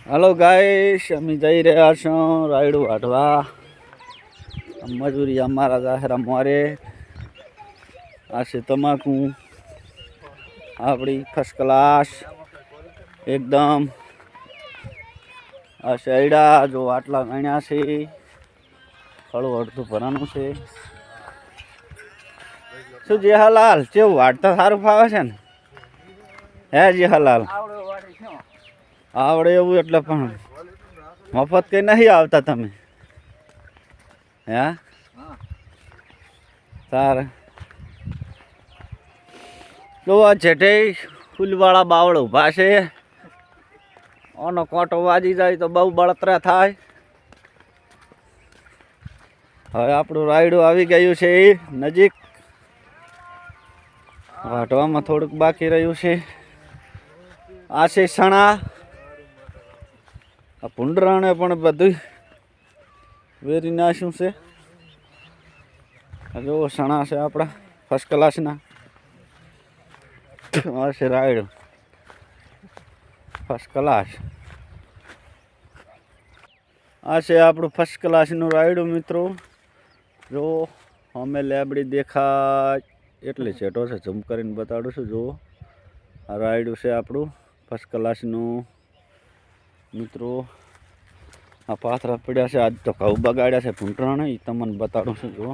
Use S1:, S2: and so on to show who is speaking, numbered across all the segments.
S1: Hello guys अमी जई रहा छो रायडू वाटवा मजूरी अमारा जाहरा मोरे आसे तमाकू आपड़ी फर्स्ट क्लास एकदम आ शेड़ा जो आटला गण्या छे खड़ो अड़धुं भरानुं छे। शुं जेहालाल केवुं वाटता सारुं फावे छे ने हे जेहालाल आवड़े एवुं एटले पण मफत के नहीं आवता तमे हे तार जो आ छेटे फूलवाड़ा बावड़ उभा छे ओनो कांटो वाजी जाय तो बहु बळतरा थाय। हवे आपणुं रायडुं आवी गयुं छे नजीक वाटवामां थोडुंक बाकी रह्युं छे। आ छे सणा आ भूंडराणे पण बधुं वेरी नाश्युं छे। जो सणा छे आपड़ा फर्स्ट क्लास ना आ छे रायडुं फर्स्ट क्लास आ छे आपणुं फर्स्ट क्लास नुं रायडुं मित्रों। जो अमे लेबड़ी देखाय एटले छेटो छे झूम करीने बताडुं छुं। जो आ रायडुं छे आपणुं फर्स्ट क्लास नुं मित्रों। आ पाथरा पड्या छे आज तो घऊ बगाड्या छे भूंडराणे ई तमने बताडुं छुं। जो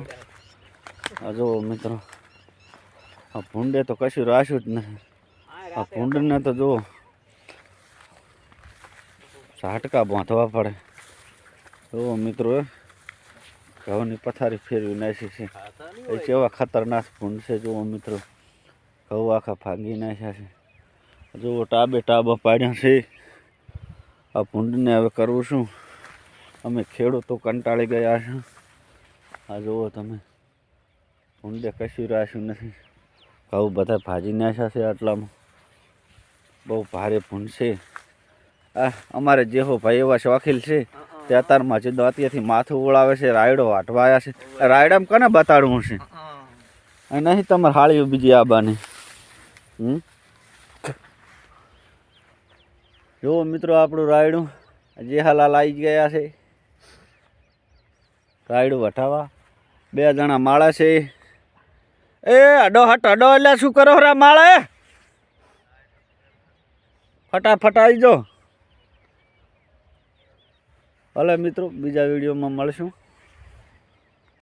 S1: आ जो मित्रों आ भूंडे तो कशुं राख्युं ज नथी। आ भूंडने तो जो झाटका बांधवा पड़े। जो मित्रों घऊनी पथारी फेरवी नाखी छे केवा खतरनाक भूंड छे। जो मित्रों घऊ आखा भांगी नाख्या छे। जो टाबे टाबा पाड्या छे। आ भूंडने हवे करवुं शुं अमे खेडूतो कंटाळी गया छे। आ जोवो तमे भूंडे कशुं राख्युं नथी घऊ बधा भाजी नाख्या छे। आटलामां बहु भारे भूंड छे। आ अमारे जेहो भाई एवा शौकीन छे ते अतारमां हजी दांतियाथी माथुं वळावे छे। रायडो वाटवा आया छे। रायडामां कने बताडવું छे आ नहीं तमारे हाळीओ बीजी आबानी जो मित्रों आपणुं रायडुं जेहालाल आई गया छे रायडुं वठावा। बे जणा माळे छे। ए हडो हट हडो एटले शुं करो रे माळे फटाफट आई जो। भले मित्रों बीजा विडियो में मळशुं।